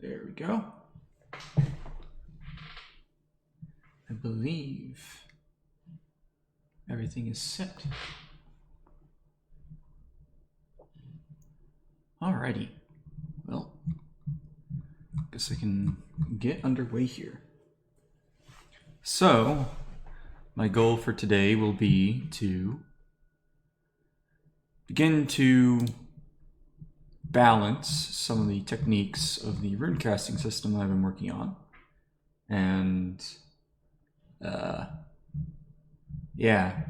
There we go. I believe everything is set. Alrighty. Well, guess I can get underway here. So, my goal for today will be to begin to balance some of the techniques of the runecasting system that I've been working on. And the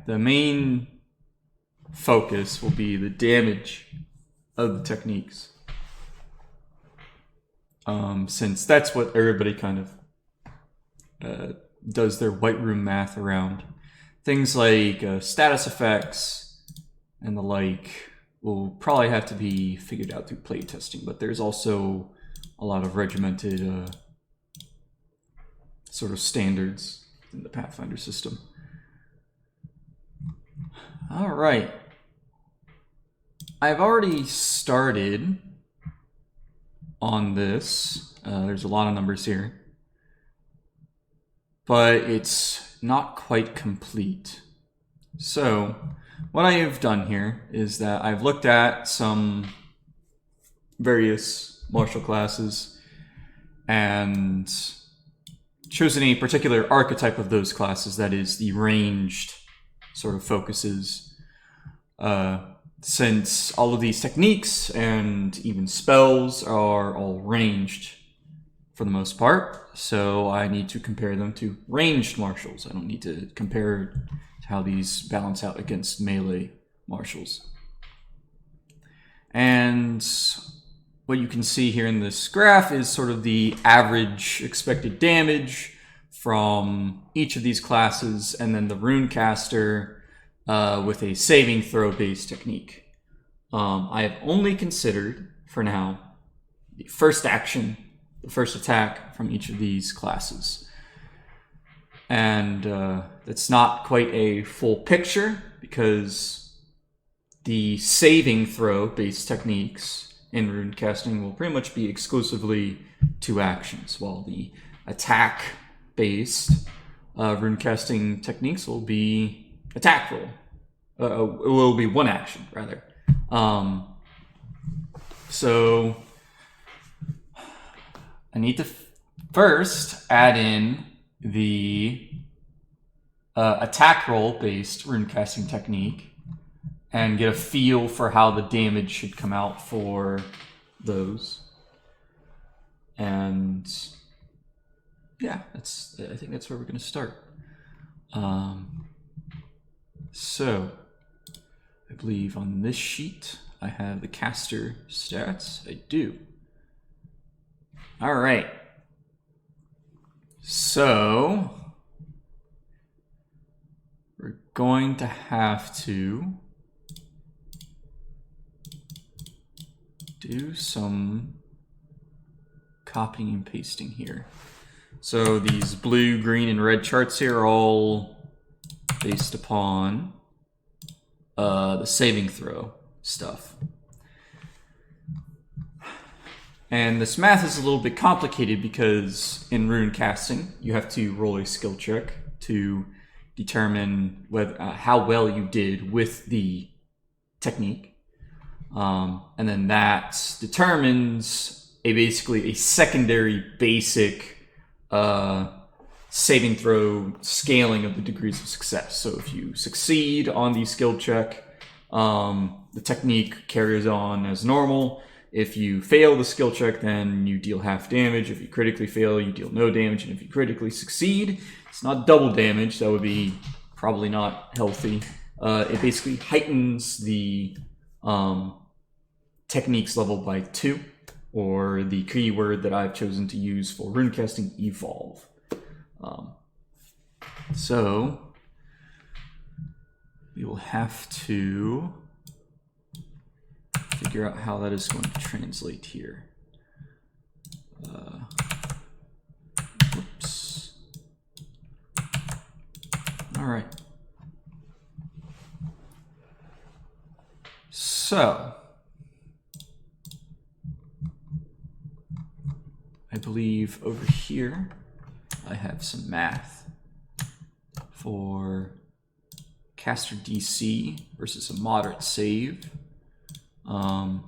main focus will be the damage of the techniques. Since that's what everybody kind of does their white room math around. Things like status effects and the like will probably have to be figured out through playtesting, but there's also a lot of regimented sort of standards in the Pathfinder system. All right. I've already started on this. There's a lot of numbers here, but it's not quite complete. So what I have done here is that I've looked at some various martial classes and chosen a particular archetype of those classes that is the ranged sort of focuses. Since all of these techniques and even spells are all ranged for the most part, so I need to compare them to ranged martials. I don't need to compare how these balance out against melee martials. And what you can see here in this graph is sort of the average expected damage from each of these classes, and then the Runecaster with a saving throw based technique. I have only considered, for now, the first action, the first attack from each of these classes. And it's not quite a full picture because the saving throw based techniques in runecasting will pretty much be exclusively 2 actions, while the attack based runecasting techniques will be attack roll. It will be 1 action rather. So I need to first add in the attack roll based runecasting technique and get a feel for how the damage should come out for those. And yeah, I think that's where we're going to start. So I believe on this sheet I have the caster stats. I do. All right. So we're going to have to do some copying and pasting here. So these blue, green, and red charts here are all based upon the saving throw stuff. And this math is a little bit complicated because in runecasting, you have to roll a skill check to determine whether, how well you did with the technique. And then that determines basically a secondary basic saving throw scaling of the degrees of success. So if you succeed on the skill check, the technique carries on as normal. If you fail the skill check, then you deal half damage. If you critically fail, you deal no damage. And if you critically succeed, it's not double damage. That would be probably not healthy. It basically heightens the techniques level by 2, or the keyword that I've chosen to use for runecasting, evolve. So we will have to figure out how that is going to translate here. Whoops. All right. So believe over here I have some math for caster DC versus a moderate save. You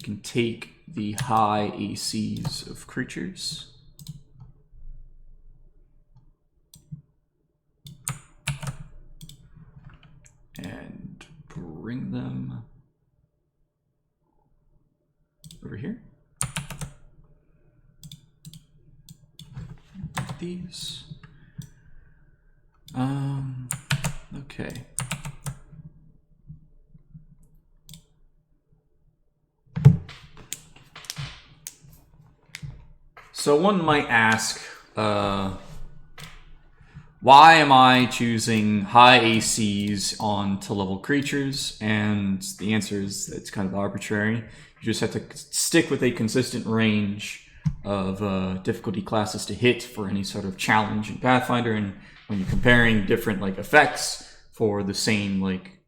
can take the high ACs of creatures and bring them over here. These. Okay. So one might ask, why am I choosing high ACs on to level creatures? And the answer is it's kind of arbitrary. You just have to stick with a consistent range of difficulty classes to hit for any sort of challenge in Pathfinder. And when you're comparing different like effects for the same like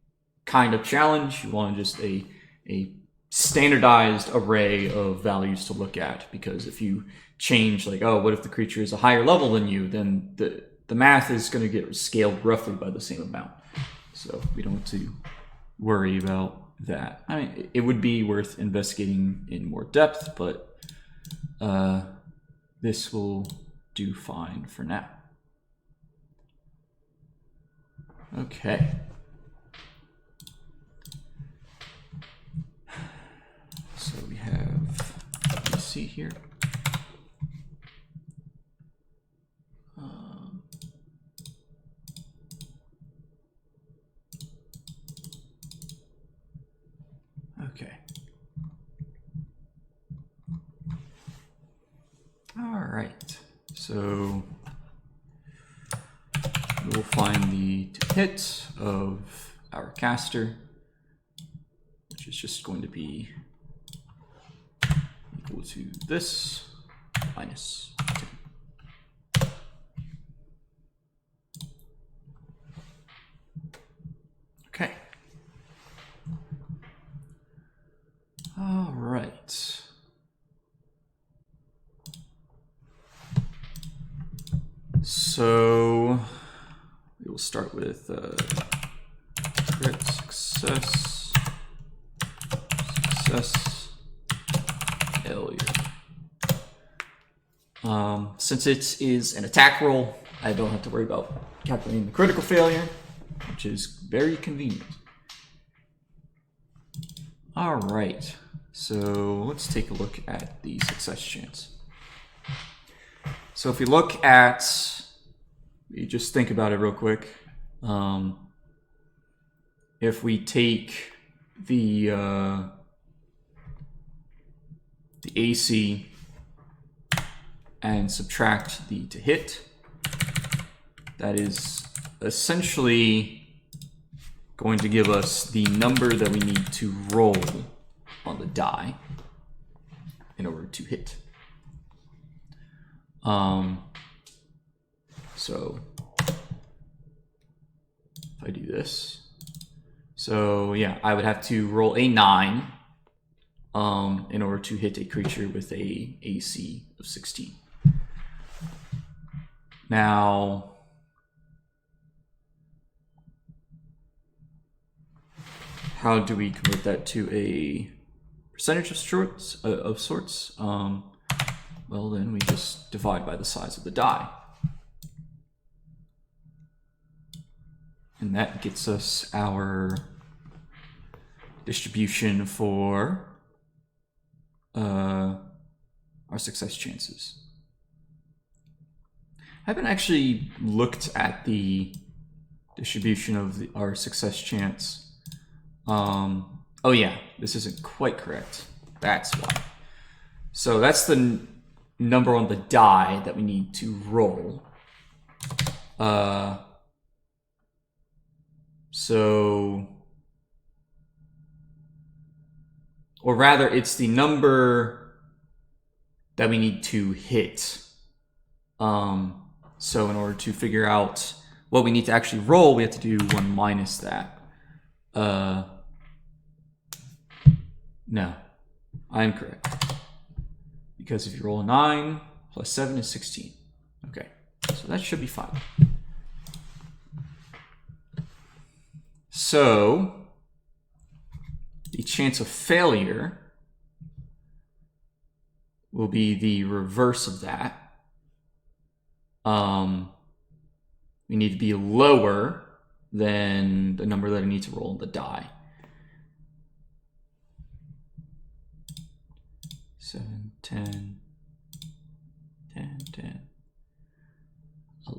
kind of challenge, you want just a standardized array of values to look at, because if you change like, oh, what if the creature is a higher level than you, then the math is going to get scaled roughly by the same amount. So we don't have to worry about that. I mean, it would be worth investigating in more depth, but this will do fine for now. Okay. So we have DC here. Okay. All right. So we'll find the hit of our caster, which is just going to be equal to this minus 2. Okay. All right. So we will start with crit, success, failure. Since it is an attack roll, I don't have to worry about calculating the critical failure, which is very convenient. All right, so let's take a look at the success chance. So if we look at, you just think about it real quick. If we take the AC and subtract the to hit, that is essentially going to give us the number that we need to roll on the die in order to hit. So if I do this, so yeah, I would have to roll a 9 in order to hit a creature with a AC of 16. Now, how do we convert that to a percentage of sorts? Well, then we just divide by the size of the die. And that gets us our distribution for our success chances. I haven't actually looked at the distribution of our success chance. Oh yeah, this isn't quite correct. That's why. So that's the number on the die that we need to roll. Or rather, it's the number that we need to hit. So in order to figure out what we need to actually roll, we have to do 1 minus that. No, I'm correct. because if you roll a 9 plus 7 is 16. Okay, so that should be fine. So the chance of failure will be the reverse of that. We need to be lower than the number that I need to roll in the die. 7, 10, 10, 10,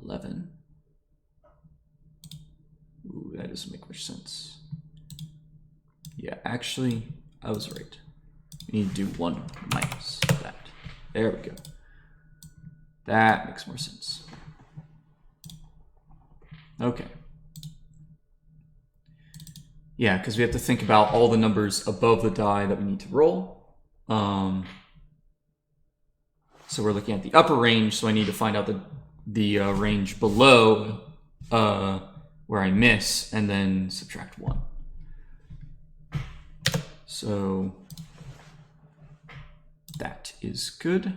11. Ooh, that doesn't make much sense. Yeah, actually, I was right. We need to do 1 minus that. There we go. That makes more sense. Okay. Yeah, because we have to think about all the numbers above the die that we need to roll. So we're looking at the upper range, so I need to find out the range below where I miss, and then subtract 1. So that is good.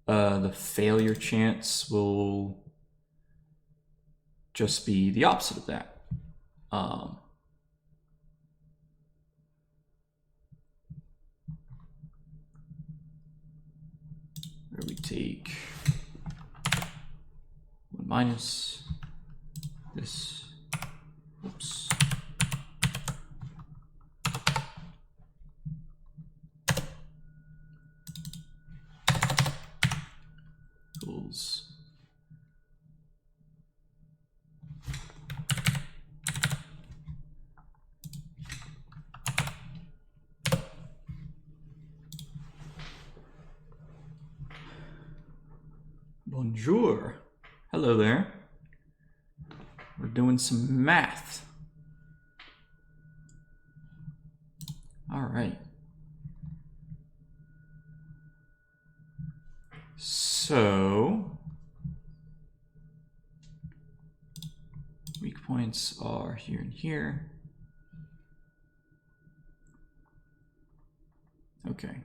The failure chance will just be the opposite of that. Where we take 1 minus this. Oops. Equals bonjour. Hello there. We're doing some math. All right. So weak points are here and here. Okay.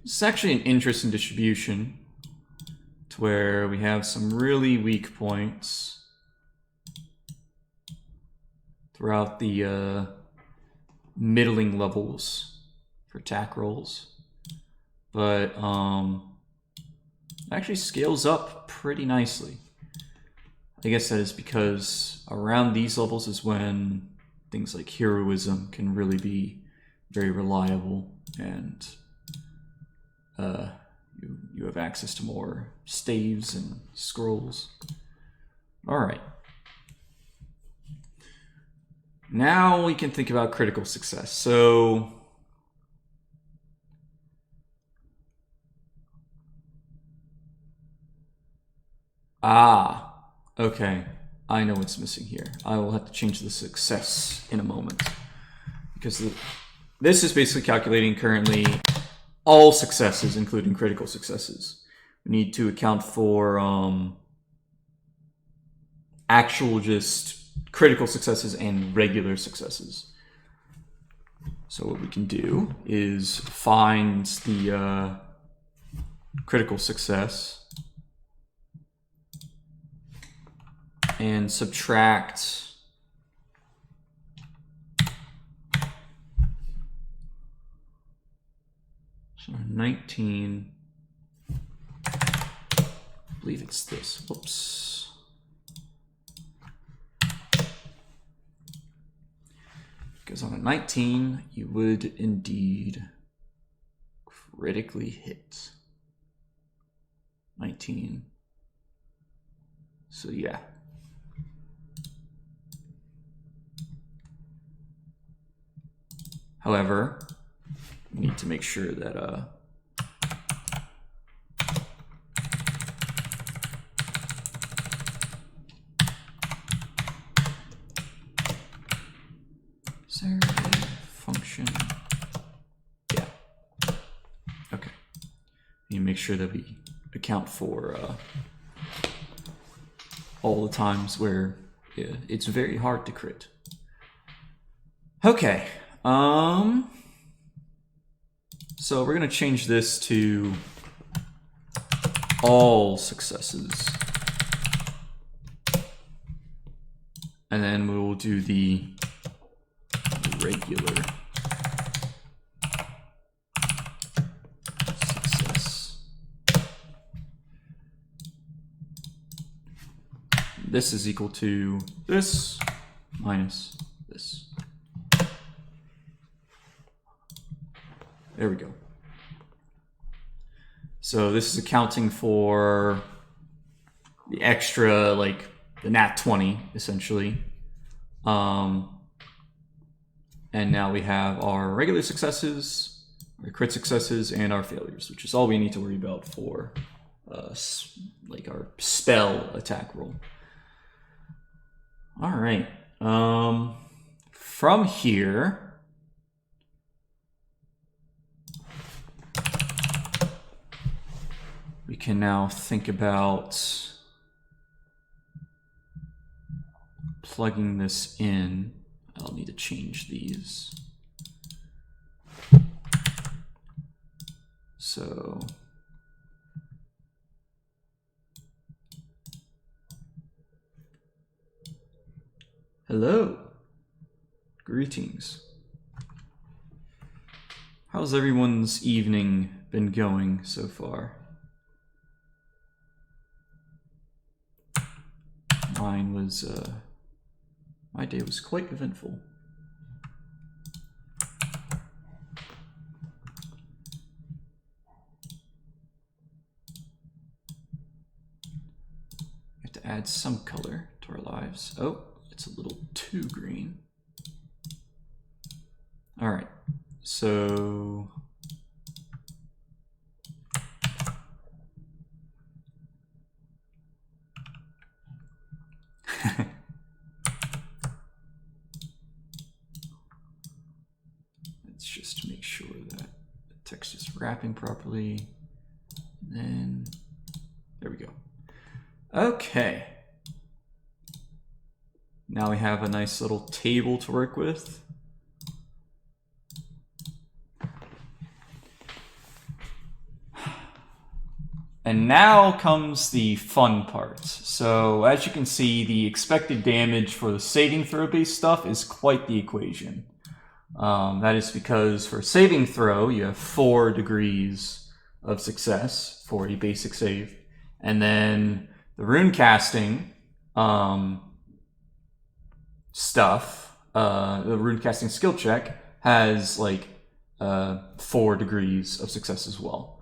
This is actually an interesting distribution to where we have some really weak points throughout the middling levels for attack rolls, but actually scales up pretty nicely. I guess that is because around these levels is when things like heroism can really be very reliable, and you have access to more staves and scrolls. All right. Now we can think about critical success. So okay. I know what's missing here. I will have to change the success in a moment, because this is basically calculating currently all successes, including critical successes. We need to account for actual just critical successes and regular successes. So what we can do is find the critical success and subtract so 19. I believe it's this. Whoops. Because on a 19, you would indeed critically hit. 19. So yeah. However, we need to make sure that is there a function? Yeah. Okay. You make sure that we account for all the times where it's very hard to crit. Okay. So we're gonna change this to all successes. And then we will do the regular success. This is equal to this minus this. There we go. So this is accounting for the extra, like the nat 20, essentially. And now we have our regular successes, our crit successes, and our failures, which is all we need to worry about for like our spell attack roll. All right. From here, we can now think about plugging this in. I'll need to change these. So hello, greetings. How's everyone's evening been going so far? Mine was, my day was quite eventful. We have to add some color to our lives. Oh, it's a little too green. All right, so let's just make sure that the text is wrapping properly. And then there we go. Okay. Now we have a nice little table to work with. And now comes the fun part. So as you can see, the expected damage for the saving throw based stuff is quite the equation. That is because for saving throw, you have 4 degrees of success for a basic save. And then the runecasting stuff, the runecasting skill check has like 4 degrees of success as well.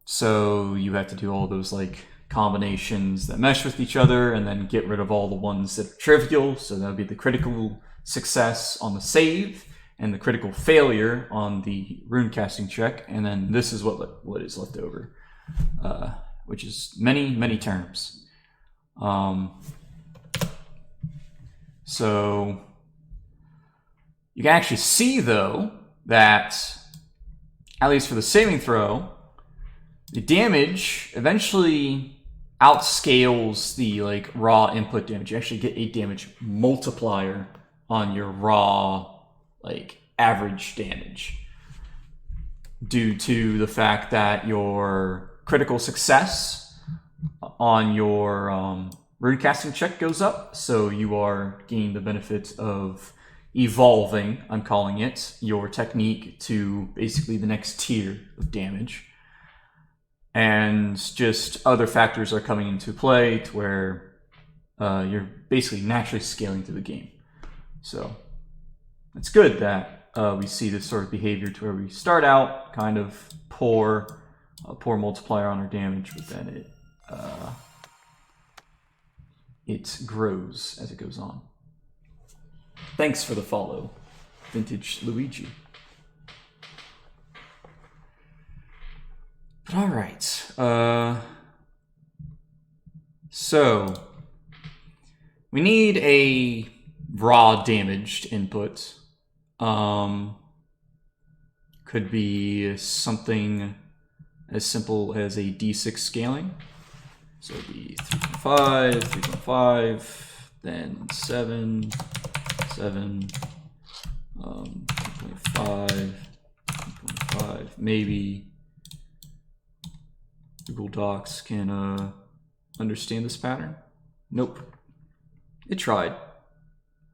So you have to do all those like combinations that mesh with each other and then get rid of all the ones that are trivial. So that would be the critical success on the save and the critical failure on the runecasting check. And then this is what is left over, which is many terms. So you can actually see though that at least for the saving throw, the damage eventually outscales the like raw input damage. You actually get a damage multiplier on your raw like average damage due to the fact that your critical success on your runecasting check goes up, so you are gaining the benefit of evolving, I'm calling it, your technique to basically the next tier of damage. And just other factors are coming into play to where you're basically naturally scaling through the game. So it's good that we see this sort of behavior to where we start out kind of poor multiplier on our damage, but then it grows as it goes on. Thanks for the follow, Vintage Luigi. All right. So we need a raw damaged input. Could be something as simple as a d6 scaling. So it'd be 3.5, 3.5, then 7, 7, 2.5, 2.5, maybe Google Docs can understand this pattern. Nope. It tried.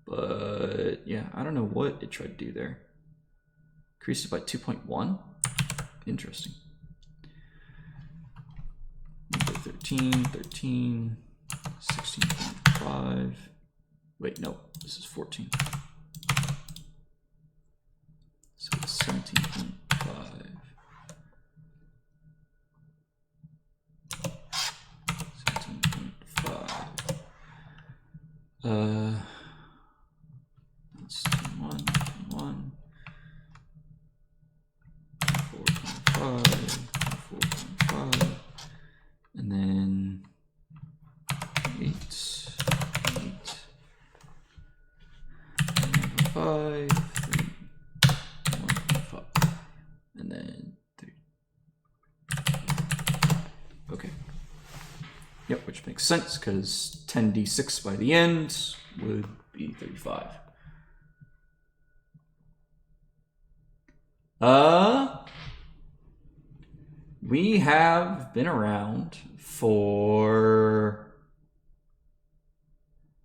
But yeah, I don't know what it tried to do there. Increased it by 2.1. Interesting. 13, 16.5. Wait, no, this is 14. So it's 17.5. 17.5. That's 1, 4.5, 4.5, and then 8, 5, 3, 1.5, and then 3. Okay. Yep, which makes sense because 10d6 by the end would be 35. We have been around for,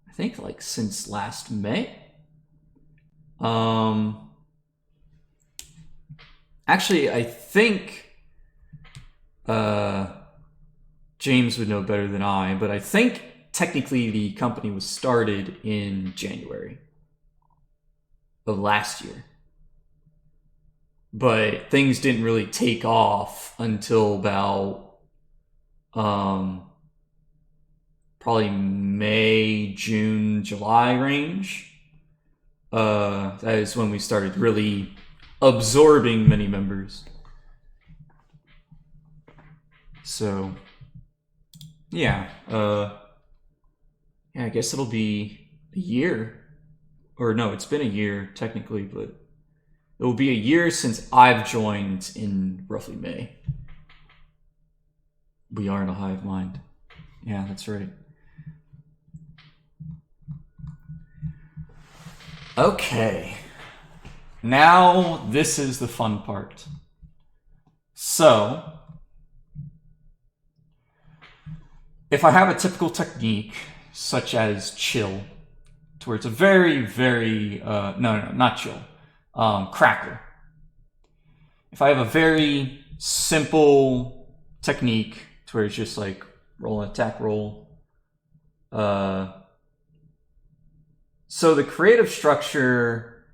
I think, like since last May. Actually, I think James would know better than I, but I think technically the company was started in January of last year. But things didn't really take off until about probably May, June, July range. That is when we started really absorbing many members. So yeah, I guess it'll be a year, or no, it's been a year technically, but it will be a year since I've joined in roughly May. We are in a hive mind. Yeah, that's right. Okay. Now this is the fun part. So, if I have a typical technique, such as chill, to where it's a very, very, no, not chill, crackle. If I have a very simple technique to where it's just like roll and attack roll. So the creative structure,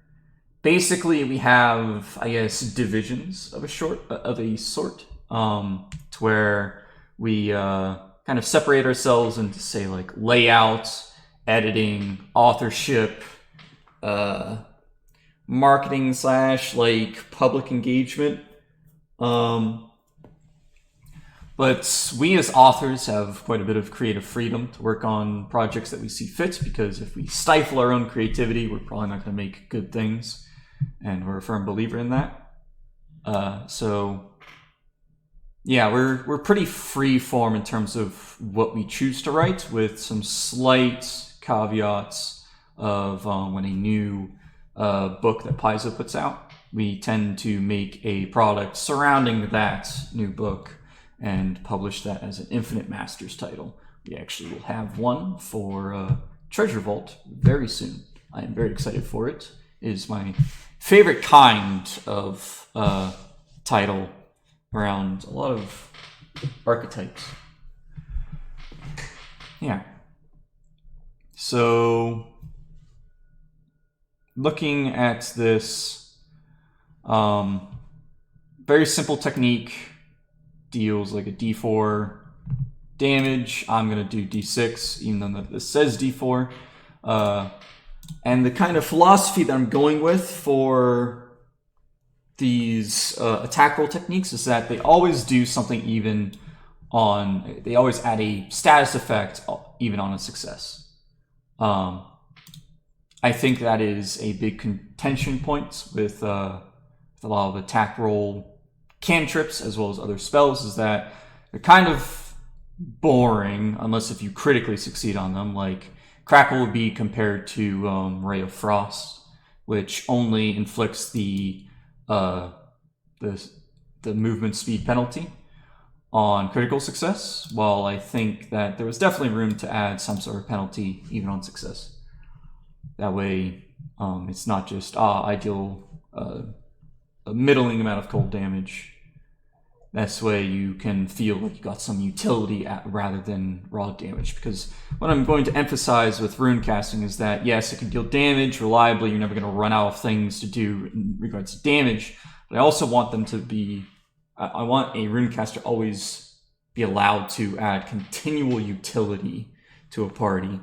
basically we have, I guess, divisions of a sort, to where we kind of separate ourselves into, say, like layout, editing, authorship, marketing / like public engagement. But we as authors have quite a bit of creative freedom to work on projects that we see fit, because if we stifle our own creativity, we're probably not going to make good things, and we're a firm believer in that. So yeah, we're pretty free form in terms of what we choose to write, with some slight caveats of when a new book that Paizo puts out, we tend to make a product surrounding that new book and publish that as an Infinite Masters title. We actually will have one for Treasure Vault very soon. I am very excited for it. It is my favorite kind of title around a lot of archetypes. Yeah. So, looking at this very simple technique, deals like a d4 damage. I'm going to do d6, even though this says d4. And the kind of philosophy that I'm going with for these attack roll techniques is that they always do something even on, they always add a status effect even on a success. I think that is a big contention point with a lot of attack roll cantrips as well as other spells, is that they're kind of boring unless if you critically succeed on them. Like Crackle would be compared to Ray of Frost, which only inflicts the movement speed penalty. on critical success, while I think that there was definitely room to add some sort of penalty even on success. That way, it's not just, I deal a middling amount of cold damage. That's way you can feel like you got some utility rather than raw damage. Because what I'm going to emphasize with runecasting is that, yes, it can deal damage reliably. You're never going to run out of things to do in regards to damage. But I also want them to be... I want a runecaster always be allowed to add continual utility to a party.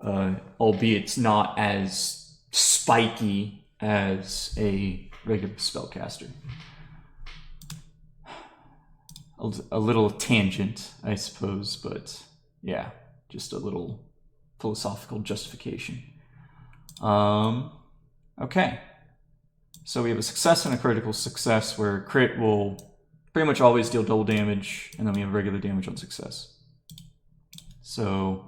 Albeit it's not as spiky as a regular spellcaster. A little tangent, I suppose, but yeah, just a little philosophical justification. Okay, so we have a success and a critical success, where crit will pretty much always deal double damage, and then we have regular damage on success. So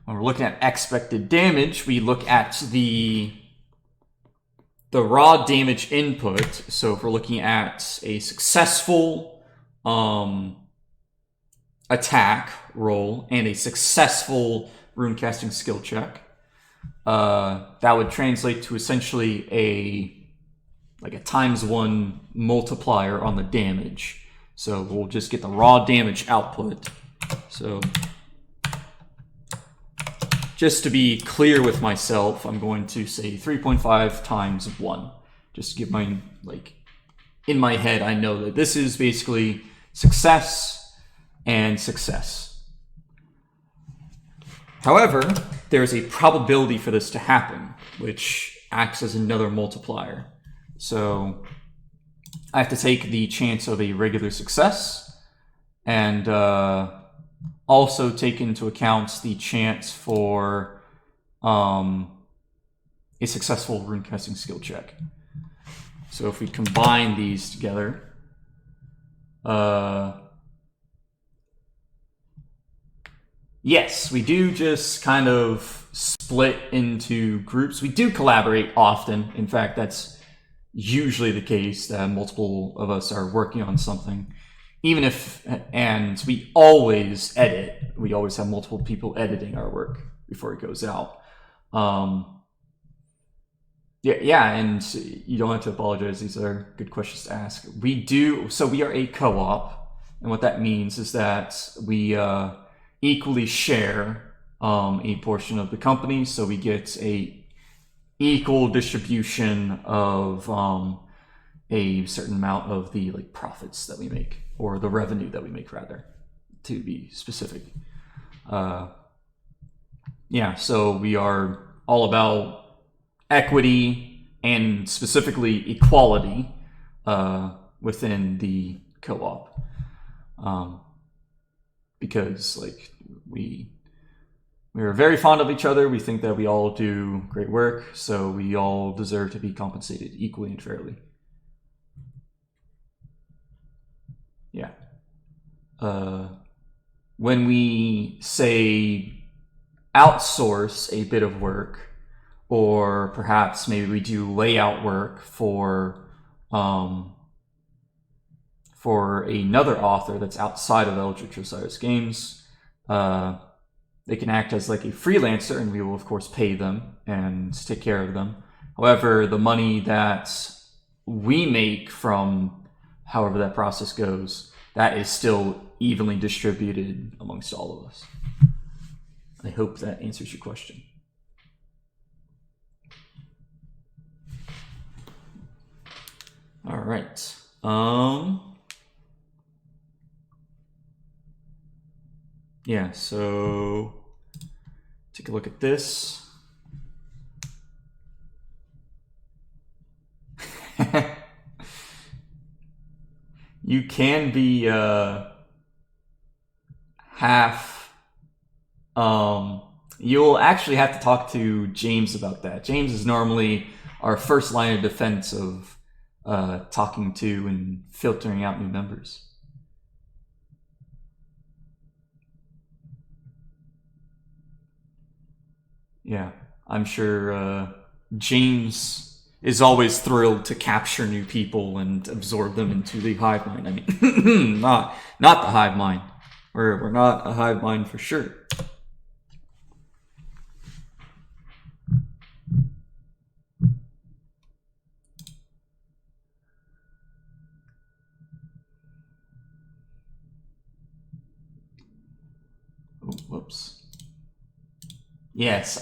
when we're looking at expected damage, we look at the raw damage input. So if we're looking at a successful attack roll and a successful runecasting skill check, that would translate to essentially a ×1 multiplier on the damage. So we'll just get the raw damage output. So just to be clear with myself, I'm going to say 3.5 times 1. Just to give my, in my head, I know that this is basically success and success. However, there's a probability for this to happen, which acts as another multiplier. So I have to take the chance of a regular success and also take into account the chance for a successful runecasting skill check. So if we combine these together, yes, we do just kind of split into groups. We do collaborate often. In fact, that's usually the case, that multiple of us are working on something. And we always edit. We always have multiple people editing our work before it goes out. Yeah, and you don't have to apologize. These are good questions to ask. So we are a co-op, and what that means is that we equally share a portion of the company, so we get a equal distribution of a certain amount of the profits that we make, or the revenue that we make, rather, to be specific. Yeah, so we are all about equity and specifically equality within the co-op, because we are very fond of each other. We think that we all do great work, so we all deserve to be compensated equally and fairly. Yeah. When we say outsource a bit of work, or perhaps maybe we do layout work for another author that's outside of Eldritch Osiris Games, they can act as a freelancer, and we will of course pay them and take care of them. However, the money that we make from however that process goes, that is still evenly distributed amongst all of us. I hope that answers your question. All right. Yeah, so take a look at this. You can be half. You'll actually have to talk to James about that. James is normally our first line of defense of talking to and filtering out new members. Yeah, I'm sure James is always thrilled to capture new people and absorb them into the hive mind. I mean, not the hive mind. We're not a hive mind for sure. Oh, whoops. Yes,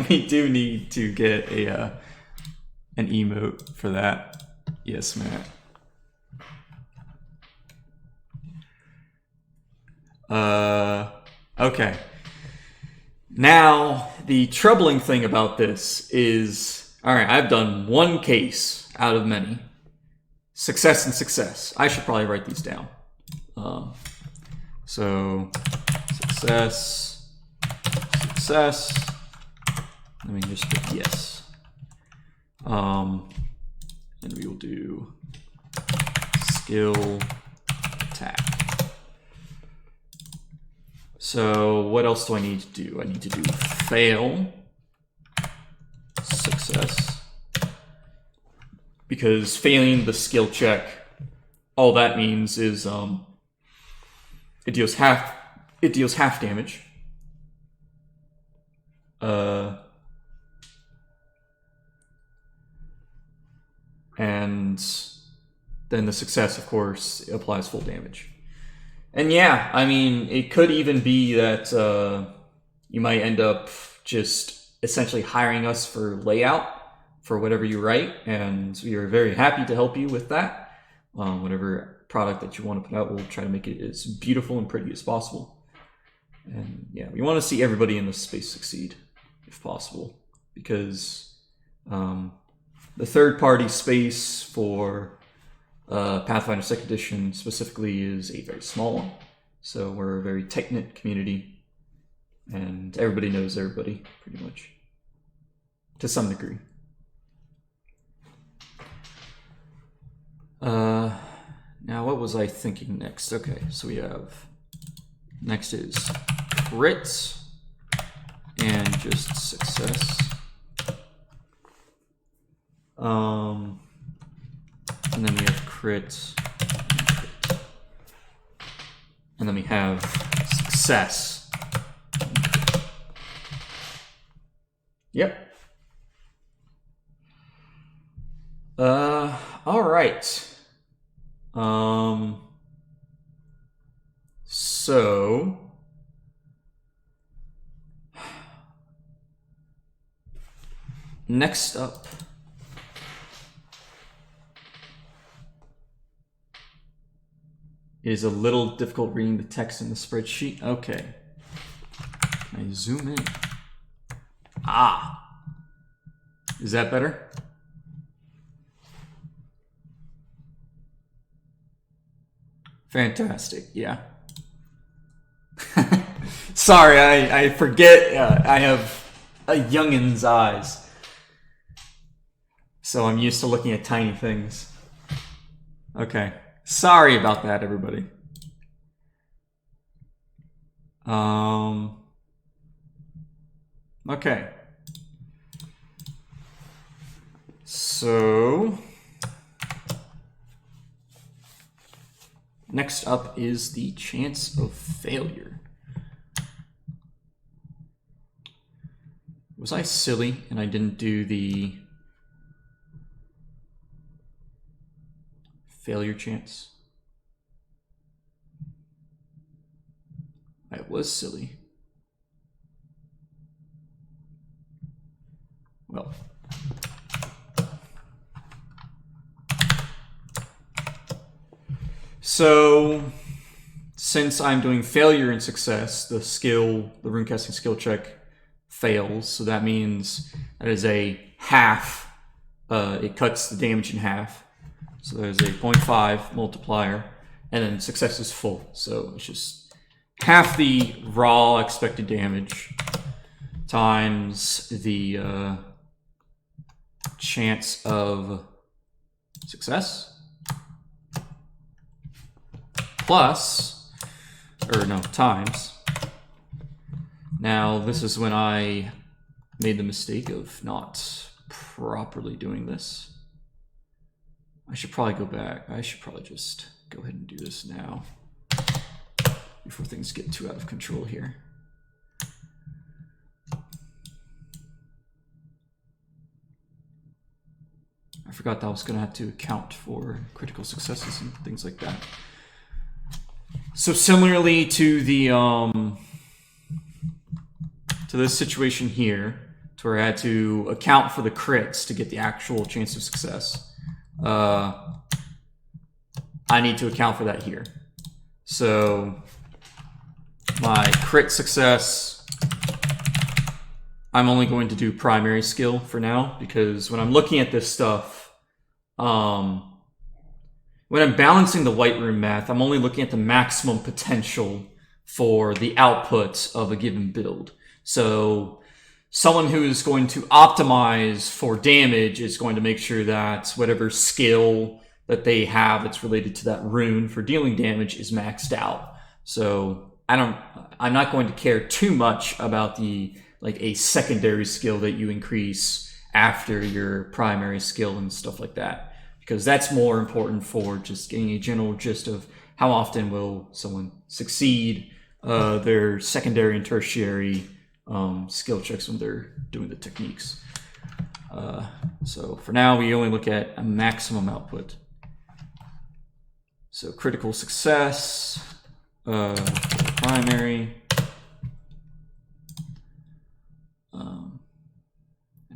we do need to get an emote for that. Yes, Matt. Okay. Now, the troubling thing about this is, alright, I've done one case out of many. Success and success. I should probably write these down. So, success, success. Let me just put yes. And we will do skill attack. So what else do I need to do? I need to do fail, success, because failing the skill check, all that means is it deals half damage. And then the success, of course, applies full damage. And yeah, I mean, it could even be that you might end up just essentially hiring us for layout for whatever you write, and we are very happy to help you with that. Whatever product that you want to put out, we'll try to make it as beautiful and pretty as possible. And yeah, we want to see everybody in this space succeed, if possible, because the third-party space for Pathfinder 2nd Edition specifically is a very small one. So we're a very tight-knit community, and everybody knows everybody, pretty much, to some degree. Now, what was I thinking next? Okay, so we have, next is crit, and just success. And then we have crit, and then we have success. Yep. All right. So next up is a little difficult reading the text in the spreadsheet. Okay. Can I zoom in? Ah. Is that better? Fantastic, yeah. Sorry, I forget I have a youngin's eyes. So I'm used to looking at tiny things. Okay. Sorry about that, everybody. Okay. So next up is the chance of failure. Was I silly and I didn't do the failure chance? I was silly. Well. So, since I'm doing failure and success, the runecasting skill check fails. So that means that is a half. It cuts the damage in half. So there's a 0.5 multiplier, and then success is full. So it's just half the raw expected damage times the chance of success times. Now, this is when I made the mistake of not properly doing this. I should probably go back. I should probably just go ahead and do this now before things get too out of control here. I forgot that I was going to have to account for critical successes and things like that. So similarly to the to this situation here, to where I had to account for the crits to get the actual chance of success, I need to account for that here. So my crit success, I'm only going to do primary skill for now, because when I'm looking at this stuff, when I'm balancing the white room math, I'm only looking at the maximum potential for the output of a given build. So someone who is going to optimize for damage is going to make sure that whatever skill that they have that's related to that rune for dealing damage is maxed out. So I'm not going to care too much about a secondary skill that you increase after your primary skill and stuff like that, because that's more important for just getting a general gist of how often will someone succeed their secondary and tertiary skill checks when they're doing the techniques. So for now, we only look at a maximum output. So critical success, primary.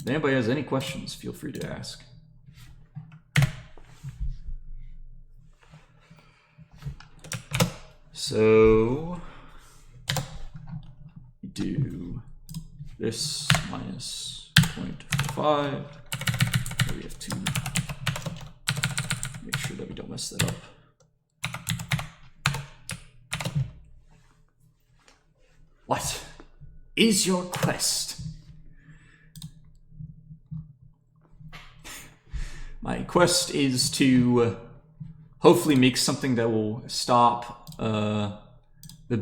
If anybody has any questions, feel free to ask. So we do this minus 0.45. We have to make sure that we don't mess that up. What is your quest? My quest is to hopefully make something that will stop the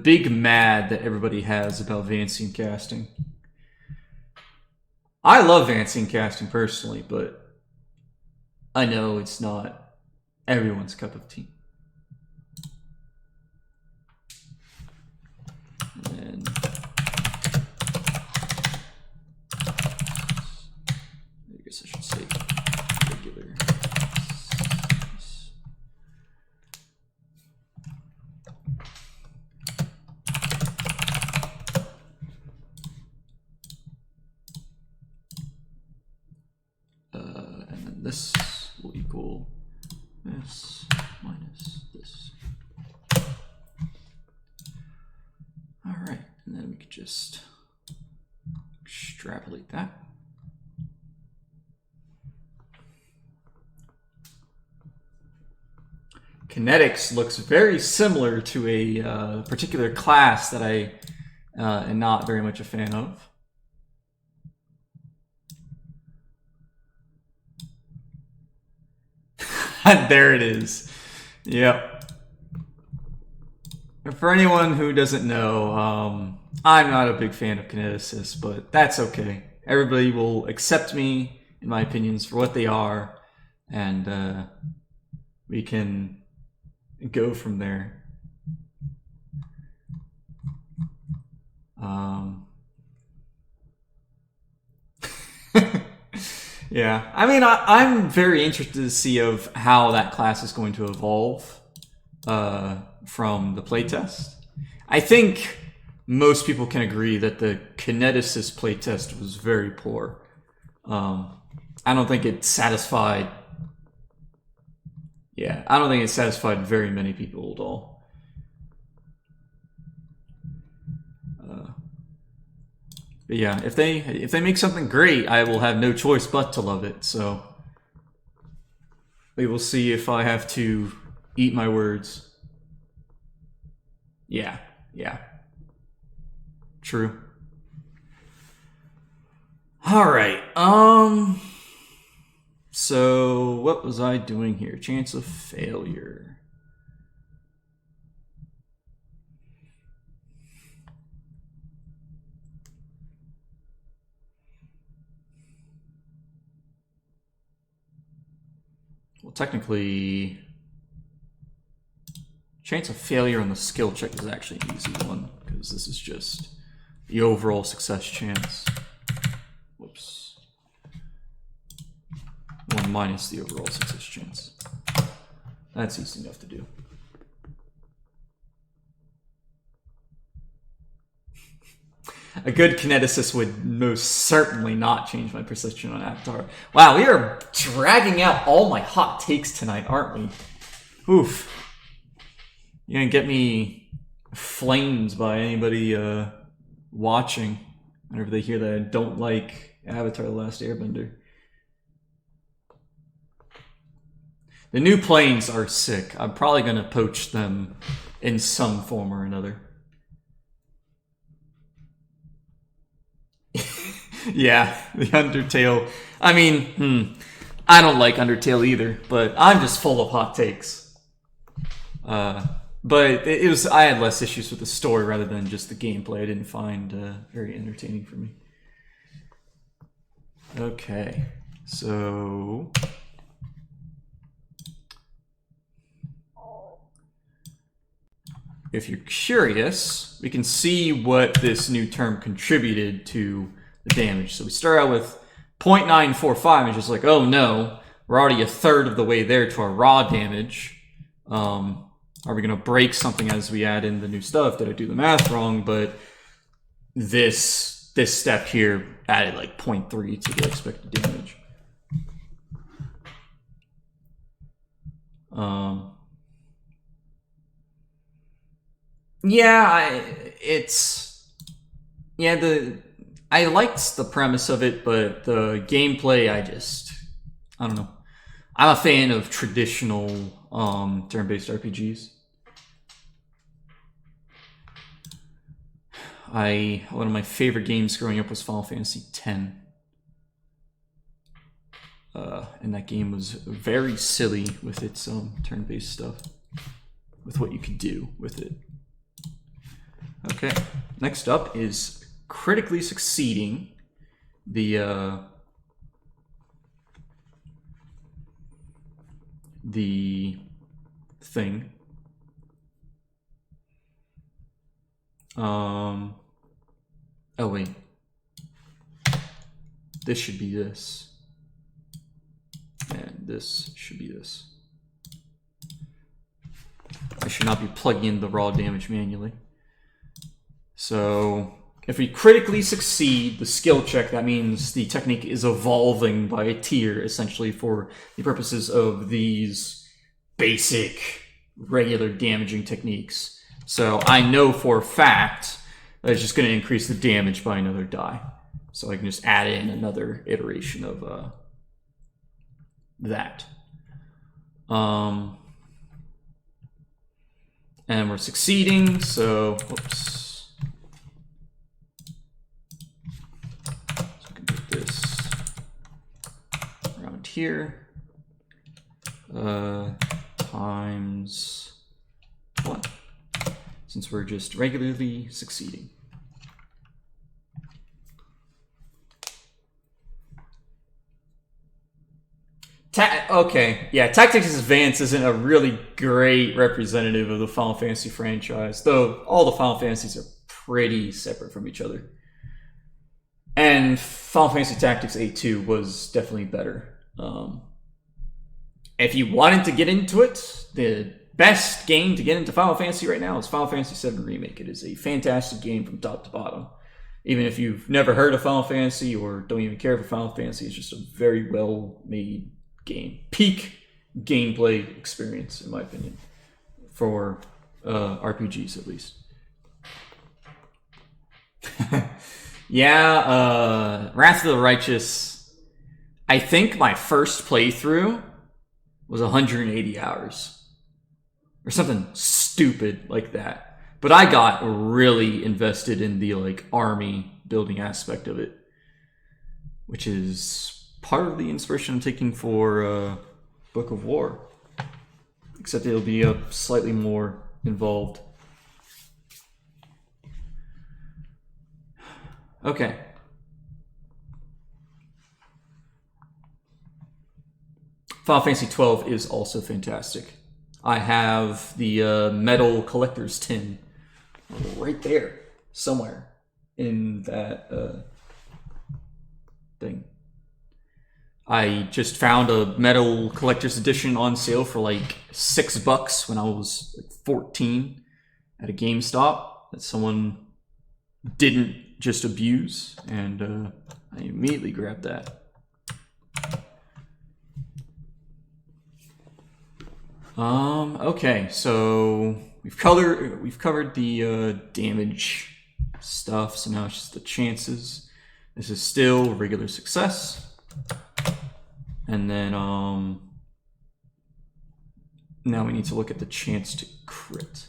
big mad that everybody has about Vancian casting. I love Vancian casting personally, but I know it's not everyone's cup of tea. And I guess I should say regular. And then this will equal this minus this. All right, and then we could just extrapolate that. Kinetics looks very similar to a particular class that I am not very much a fan of. There it is. Yep. For anyone who doesn't know, I'm not a big fan of kineticists, but that's okay. Everybody will accept me and my opinions for what they are, and we can go from there. Yeah, I mean, I'm very interested to see of how that class is going to evolve from the playtest. I think most people can agree that the kineticist playtest was very poor. I don't think it satisfied. Yeah, I don't think it satisfied very many people at all. But yeah, if they make something great, I will have no choice but to love it. So we will see if I have to eat my words. Yeah. True. All right. So what was I doing here? Chance of failure. Well, technically, chance of failure on the skill check is actually an easy one, because this is just the overall success chance. Whoops. 1 minus the overall success chance. That's easy enough to do. A good kineticist would most certainly not change my perception on Avatar. Wow, we are dragging out all my hot takes tonight, aren't we? Oof. You're gonna get me flamed by anybody watching whenever they hear that I don't like Avatar: The Last Airbender. The new planes are sick. I'm probably gonna poach them in some form or another. Yeah, the Undertale. I mean, I don't like Undertale either, but I'm just full of hot takes. But it was, I had less issues with the story rather than just the gameplay. I didn't find very entertaining for me. Okay, so if you're curious, we can see what this new term contributed to the damage. So we start out with 0.945, and just like, oh no, we're already a third of the way there to our raw damage. Are we going to break something as we add in the new stuff? Did I do the math wrong? But this step here added like 0.3 to the expected damage. Yeah, I liked the premise of it, but the gameplay, I don't know. I'm a fan of traditional turn-based RPGs. One of my favorite games growing up was Final Fantasy X. And that game was very silly with its turn-based stuff, with what you could do with it. Okay, next up is critically succeeding the thing. Oh wait, this should be this, and this should be this. I should not be plugging in the raw damage manually. So if we critically succeed the skill check, that means the technique is evolving by a tier, essentially, for the purposes of these basic, regular damaging techniques. So I know for a fact that it's just going to increase the damage by another die. So I can just add in another iteration of that. And we're succeeding, so, whoops. Here times 1, since we're just regularly succeeding. Okay, yeah, Tactics Advance isn't a really great representative of the Final Fantasy franchise, though all the Final Fantasies are pretty separate from each other. And Final Fantasy Tactics 8-2 was definitely better. If you wanted to get into it, the best game to get into Final Fantasy right now is Final Fantasy VII Remake. It is a fantastic game from top to bottom. Even if you've never heard of Final Fantasy or don't even care for Final Fantasy, it's just a very well-made game. Peak gameplay experience, in my opinion, for RPGs at least. Yeah, Wrath of the Righteous. I think my first playthrough was 180 hours. Or something stupid like that. But I got really invested in the army building aspect of it. Which is part of the inspiration I'm taking for Book of War. Except it'll be slightly more involved. Okay. Final Fantasy 12 is also fantastic. I have the metal collector's tin right there somewhere in that thing. I just found a metal collector's edition on sale for like $6 when I was like 14 at a GameStop that someone didn't just abuse, and I immediately grabbed that. Okay, so we've covered the damage stuff, so now it's just the chances. This is still regular success. And then now we need to look at the chance to crit.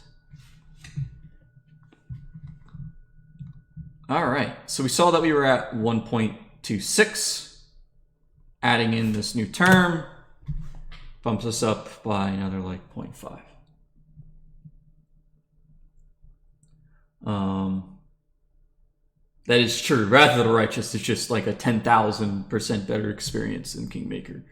All right, so we saw that we were at 1.26. Adding in this new term bumps us up by another like 0.5. That is true. Wrath of the Righteous is just like a 10,000% better experience than Kingmaker.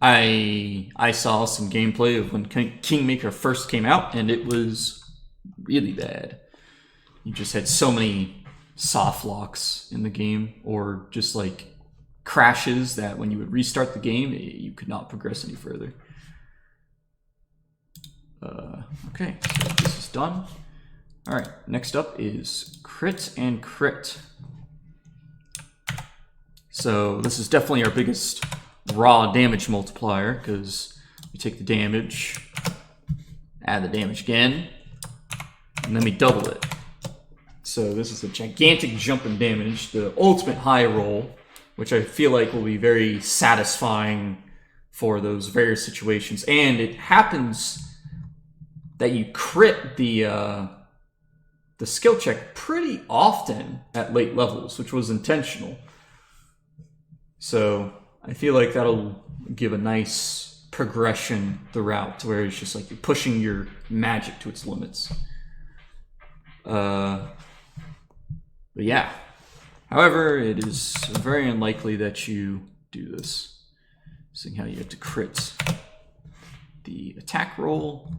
I saw some gameplay of when Kingmaker first came out, and it was really bad. You just had so many soft locks in the game, or just like crashes that when you would restart the game, you could not progress any further. Okay, so this is done. All right, next up is crit and crit. So this is definitely our biggest raw damage multiplier, because we take the damage, add the damage again, and then we double it. So this is a gigantic jump in damage, the ultimate high roll, which I feel like will be very satisfying for those various situations. And it happens that you crit the skill check pretty often at late levels, which was intentional. So I feel like that'll give a nice progression throughout, to where it's just like you're pushing your magic to its limits. But yeah. However, it is very unlikely that you do this, seeing how you have to crit the attack roll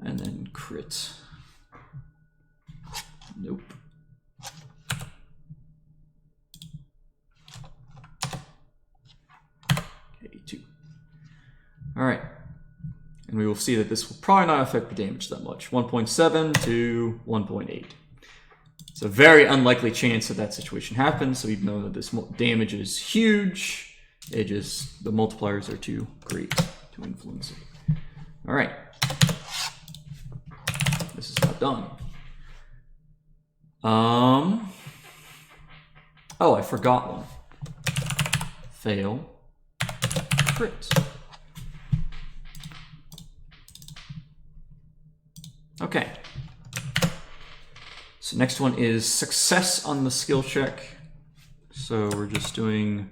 and then crit. Nope. Okay, 2. All right. And we will see that this will probably not affect the damage that much. 1.7 to 1.8. It's a very unlikely chance that that situation happens, so even though that this damage is huge, it just, the multipliers are too great to influence it. All right. This is not done. Oh, I forgot one. Fail. Crit. Okay. So next one is success on the skill check. So we're just doing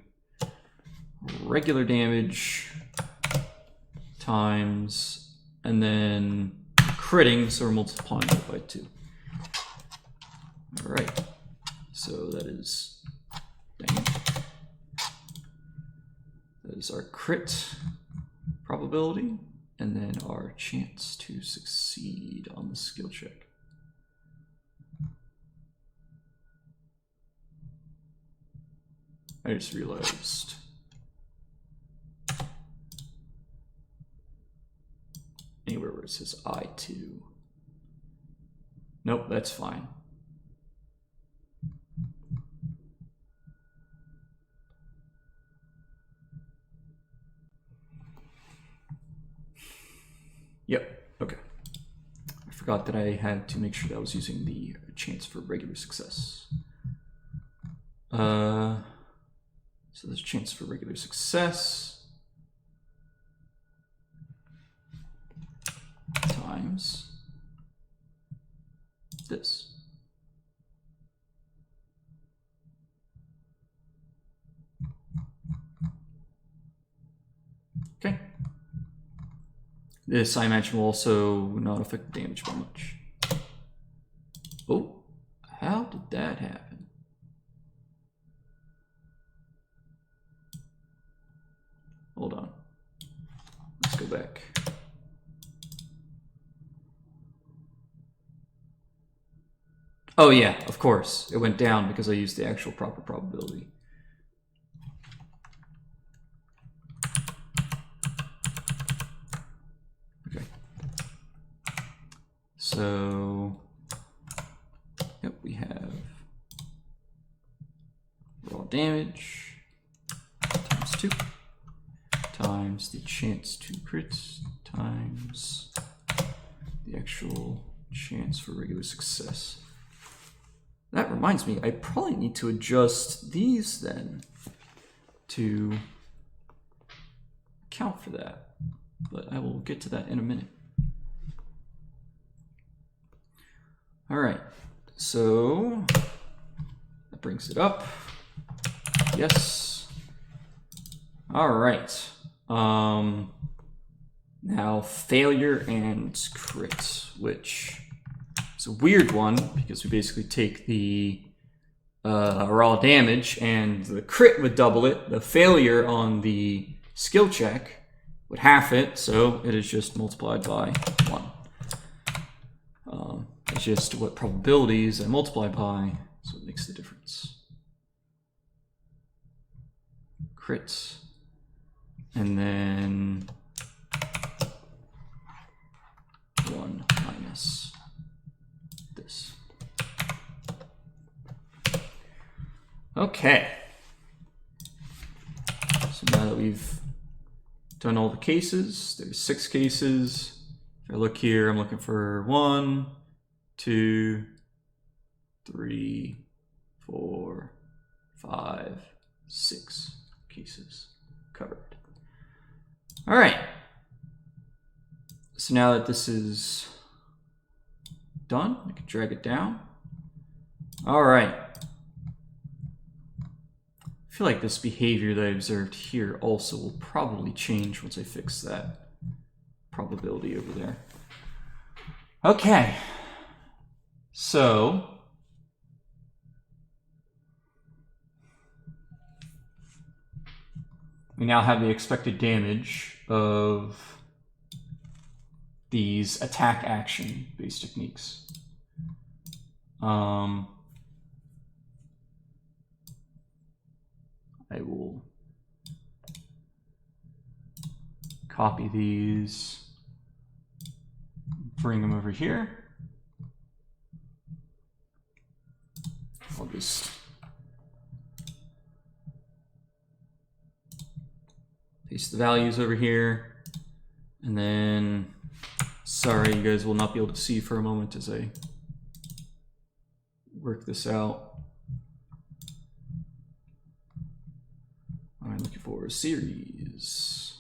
regular damage times, and then critting, so we're multiplying it by 2. All right, so that is, that is our crit probability, and then our chance to succeed on the skill check. I just realized anywhere where it says I2. Nope, that's fine. Yep, okay. I forgot that I had to make sure that I was using the chance for regular success. So there's a chance for regular success times this. Okay. This, I imagine, will also not affect the damage by much. Oh, how did that happen? hold on. Let's go back. Oh yeah, of course. It went down because I used the actual proper probability. Okay. So, yep, we have raw damage times 2 times the chance to crit times the actual chance for regular success. That reminds me, I probably need to adjust these then to account for that, but I will get to that in a minute. All right, so that brings it up. Yes. All right. Now failure and crit, which is a weird one because we basically take the raw damage and the crit would double it. The failure on the skill check would half it, so it is just multiplied by 1. It's just what probabilities I multiply by, so it makes the difference. Crits. And then 1 minus this. Okay. So now that we've done all the cases, there's 6 cases. If I look here, I'm looking for 1, 2, 3, 4, 5, 6 cases covered. All right. So now that this is done, I can drag it down. All right. I feel like this behavior that I observed here also will probably change once I fix that probability over there. Okay. So we now have the expected damage of these attack action based techniques. I will copy these, bring them over here. I'll just paste the values over here, and then, sorry, you guys will not be able to see for a moment as I work this out. I'm looking for a series.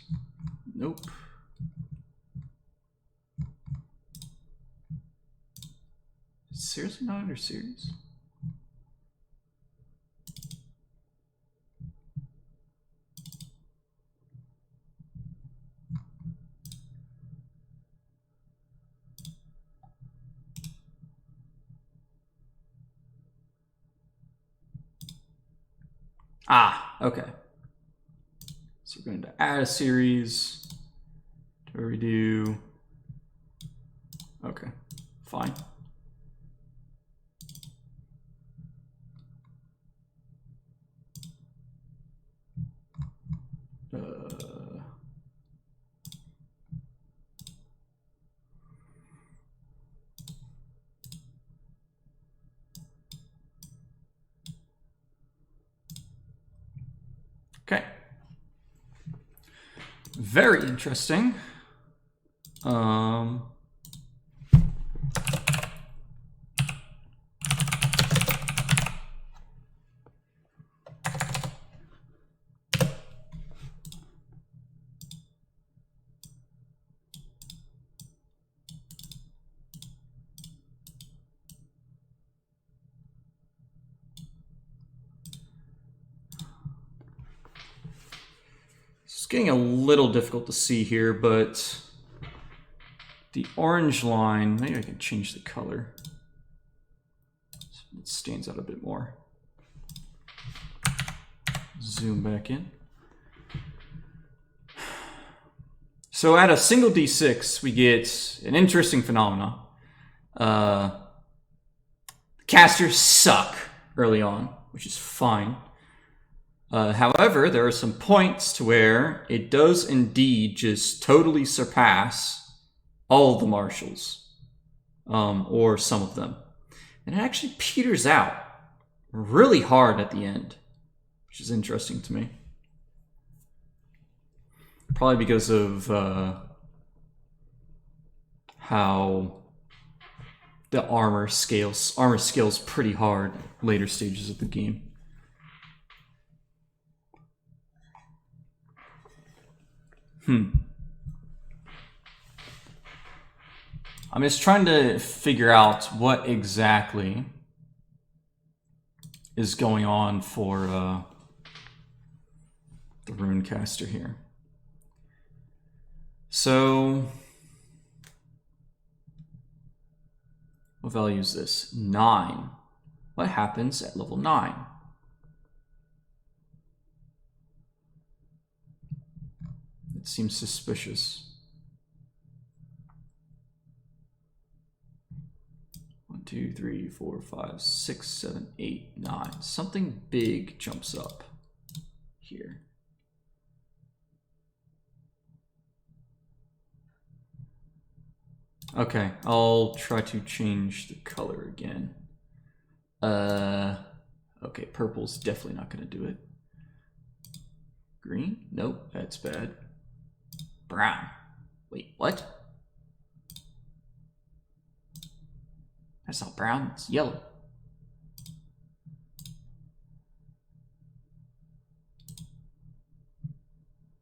Nope. Seriously not under series? Ah, okay. So we're going to add a series. Do we do? Okay, fine. Okay. Very interesting. It's getting a little difficult to see here, but the orange line, maybe I can change the color so it stands out a bit more. Zoom back in. So at a single d6, we get an interesting phenomena. Casters suck early on, which is fine. However, there are some points to where it does indeed just totally surpass all of the marshals, or some of them. And it actually peters out really hard at the end, which is interesting to me. Probably because of how the armor scales pretty hard later stages of the game. I'm just trying to figure out what exactly is going on for the Runecaster here. So, what value is this? 9. What happens at level 9? It seems suspicious. 1, 2, 3, 4, 5, 6, 7, 8, 9. Something big jumps up here. Okay, I'll try to change the color again. Okay, purple's definitely not going to do it. Green? Nope, that's bad. Brown. Wait, what? That's not brown, it's yellow.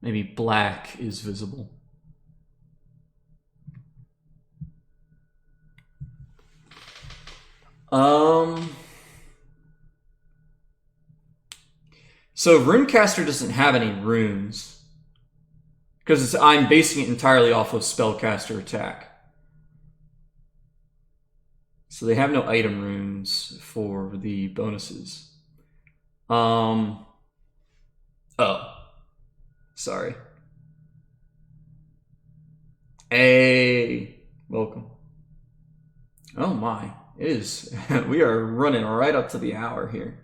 Maybe black is visible. So Runecaster doesn't have any runes because I'm basing it entirely off of spellcaster attack. So they have no item runes for the bonuses. Oh, sorry. Hey, welcome. Oh my, it is. We are running right up to the hour here.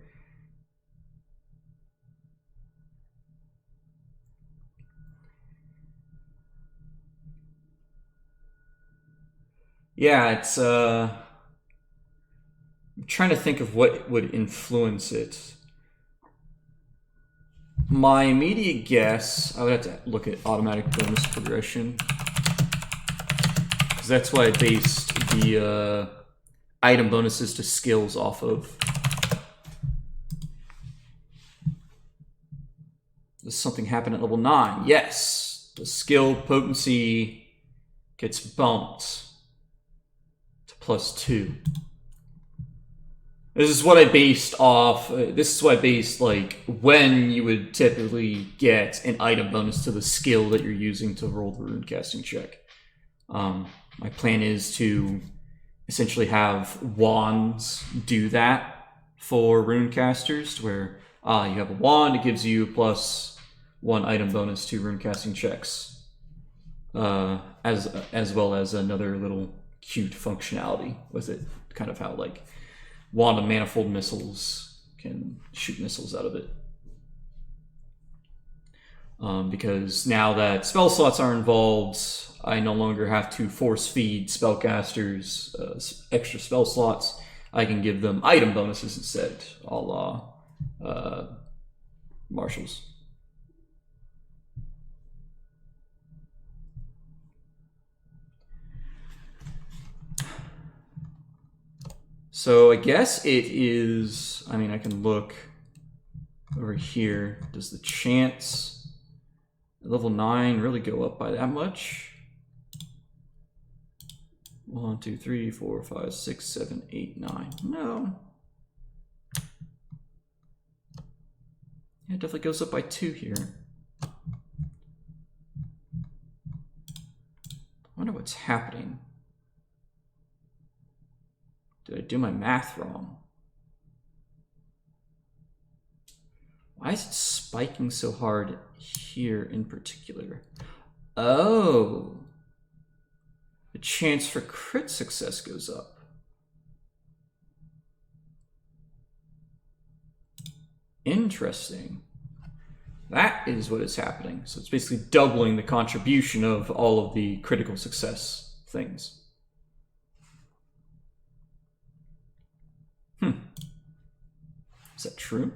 Yeah, it's I'm trying to think of what would influence it. My immediate guess, I would have to look at automatic bonus progression, because that's what I based the item bonuses to skills off of. Does something happen at level 9? Yes. The skill potency gets bumped to +2. This is what I based off. This is what I based, like, when you would typically get an item bonus to the skill that you're using to roll the runecasting check. My plan is to essentially have wands do that for runecasters, where you have a wand, it gives you +1 item bonus to runecasting checks, as well as another little cute functionality with it, kind of how like wand of manifold missiles can shoot missiles out of it. Because now that spell slots are involved, I no longer have to force feed spellcasters extra spell slots. I can give them item bonuses instead, a la marshals. So I guess it is, I mean, I can look over here. Does the chance at level 9 really go up by that much? 1, 2, 3, 4, 5, 6, 7, 8, 9. No. Yeah, it definitely goes up by 2 here. I wonder what's happening. Did I do my math wrong? Why is it spiking so hard here in particular? Oh. The chance for crit success goes up. Interesting. That is what is happening. So it's basically doubling the contribution of all of the critical success things. Is that true?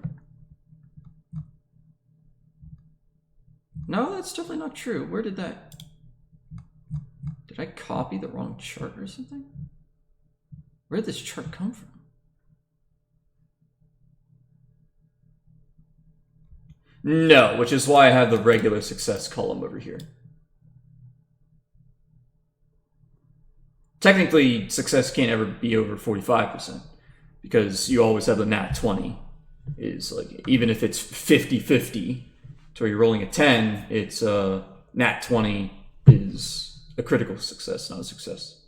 No, that's definitely not true. Where did that... Did I copy the wrong chart or something? Where did this chart come from? No, which is why I have the regular success column over here. Technically, success can't ever be over 45% because you always have the nat 20. Is like, even if it's 50-50, so you're rolling a 10, it's nat 20 is a critical success, not a success.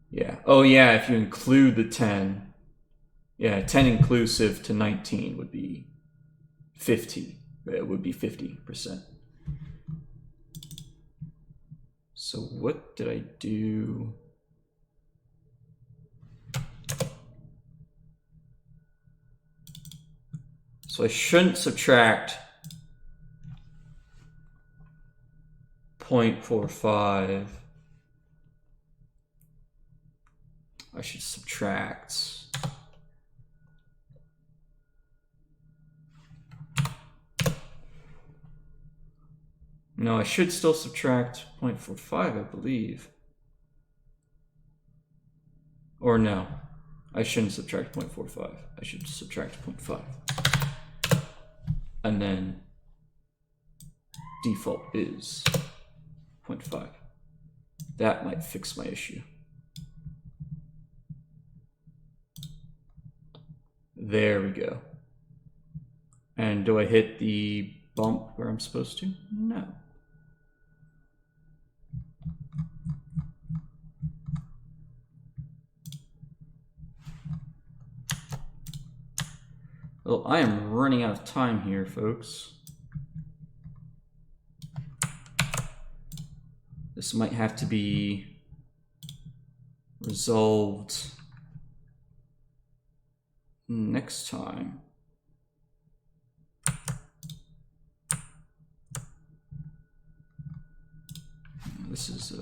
Yeah. Oh, yeah, if you include the 10. Yeah, 10 inclusive to 19 would be 50. It would be 50%. So what did I do? So I shouldn't subtract 0.45. I should subtract... No, I should still subtract 0.45, I believe. Or no, I shouldn't subtract 0.45. I should subtract 0.5. And then default is 0.5. That might fix my issue. There we go. And do I hit the bump where I'm supposed to? No. Well, I am running out of time here, folks. This might have to be resolved next time. This is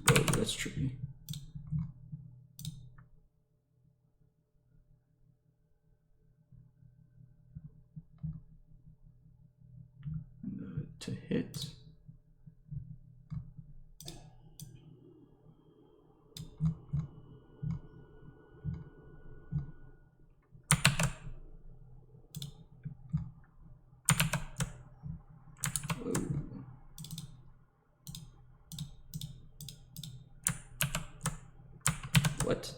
whoa, that's tricky. To hit. What?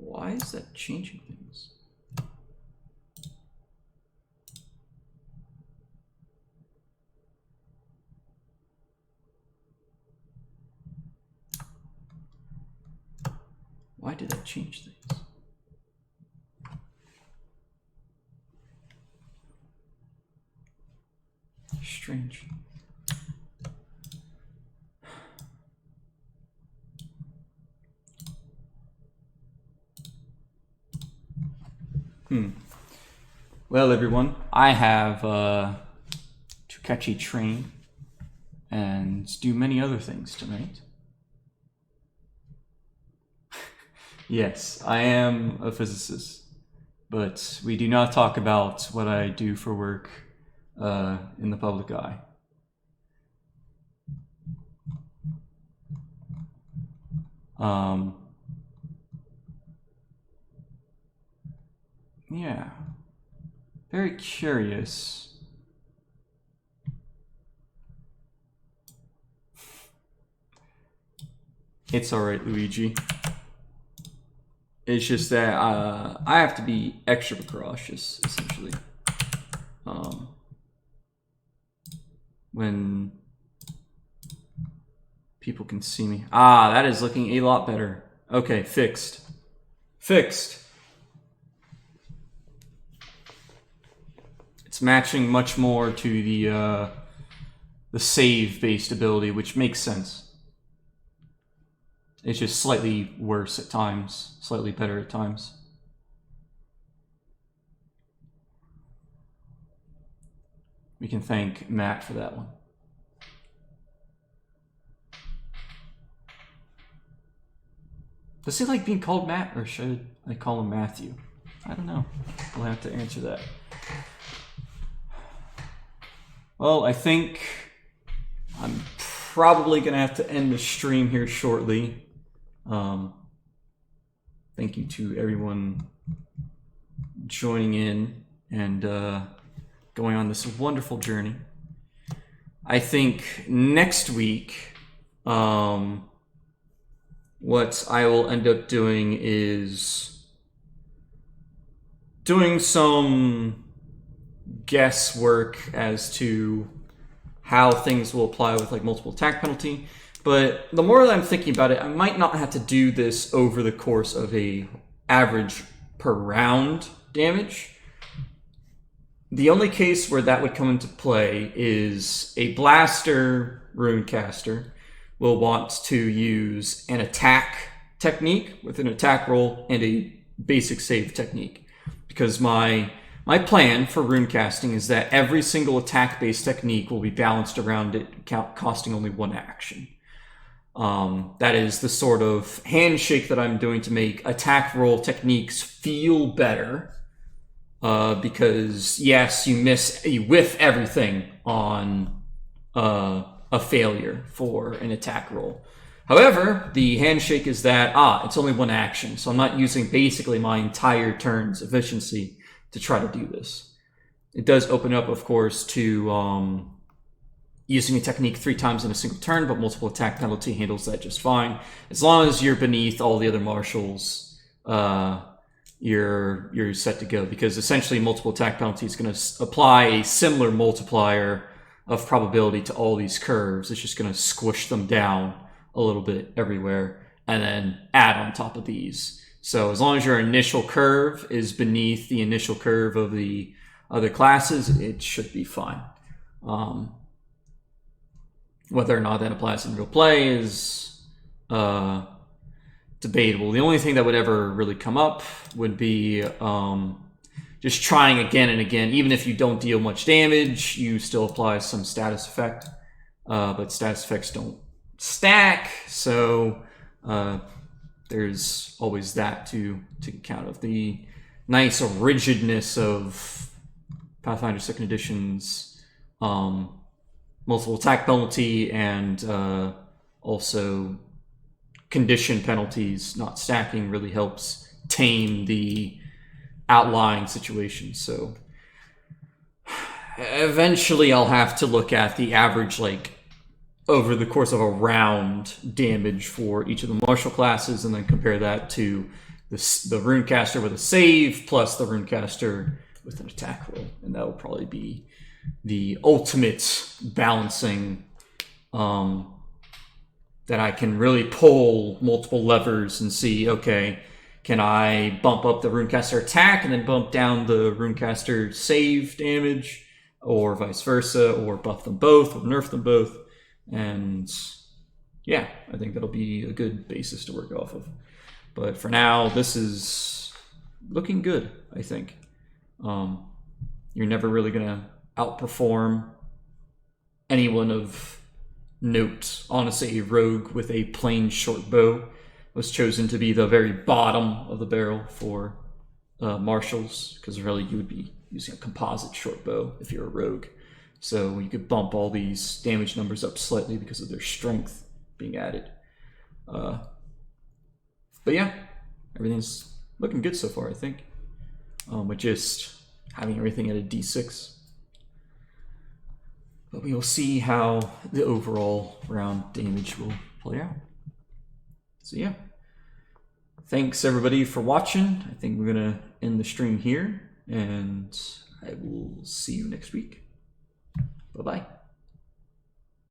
Why is that changing things? Why did that change things? Strange. Well, everyone, I have to catch a train and do many other things tonight. Yes, I am a physicist, but we do not talk about what I do for work in the public eye. Yeah, very curious. It's all right, Luigi. It's just that I have to be extra cautious, essentially, when people can see me. Ah, that is looking a lot better. Okay, fixed. Fixed. It's matching much more to the save-based ability, which makes sense. It's just slightly worse at times, slightly better at times. We can thank Matt for that one. Does he like being called Matt, or should I call him Matthew? I don't know. We'll have to answer that. Well, I think I'm probably going to have to end the stream here shortly. Thank you to everyone joining in and going on this wonderful journey. I think next week, what I will end up doing is doing some guesswork as to how things will apply with like multiple attack penalty. But the more that I'm thinking about it, I might not have to do this over the course of a average per round damage. The only case where that would come into play is a blaster runecaster will want to use an attack technique with an attack roll and a basic save technique. Because my plan for runecasting is that every single attack-based technique will be balanced around it costing only one action. That is the sort of handshake that I'm doing to make attack roll techniques feel better. Because yes, you whiff everything on a failure for an attack roll. However, the handshake is that it's only one action, so I'm not using basically my entire turn's efficiency to try to do this. It does open up, of course, to using a technique 3 times in a single turn, but multiple attack penalty handles that just fine. As long as you're beneath all the other marshals, you're set to go, because essentially multiple attack penalty is going to apply a similar multiplier of probability to all these curves. It's just going to squish them down a little bit everywhere and then add on top of these. So as long as your initial curve is beneath the initial curve of the other classes, it should be fine. Whether or not that applies in real play is debatable. The only thing that would ever really come up would be just trying again and again. Even if you don't deal much damage, you still apply some status effect. But status effects don't stack, so there's always that to account of. The nice rigidness of Pathfinder 2nd Edition's multiple attack penalty and also condition penalties not stacking really helps tame the outlying situation. So eventually I'll have to look at the average, like, over the course of a round damage for each of the martial classes, and then compare that to the runecaster with a save plus the runecaster with an attack roll. And that will probably be the ultimate balancing, that I can really pull multiple levers and see, okay, can I bump up the runecaster attack and then bump down the runecaster save damage, or vice versa, or buff them both or nerf them both. And yeah, I think that'll be a good basis to work off of. But for now, this is looking good, I think. You're never really going to outperform anyone of note. Honestly, a rogue with a plain short bow was chosen to be the very bottom of the barrel for marshals, because really you would be using a composite short bow if you're a rogue. So you could bump all these damage numbers up slightly because of their strength being added. But yeah, everything's looking good so far, I think. With just having everything at a D6. But we will see how the overall round damage will play out. So yeah. Thanks everybody for watching. I think we're gonna end the stream here, and I will see you next week. Bye-bye.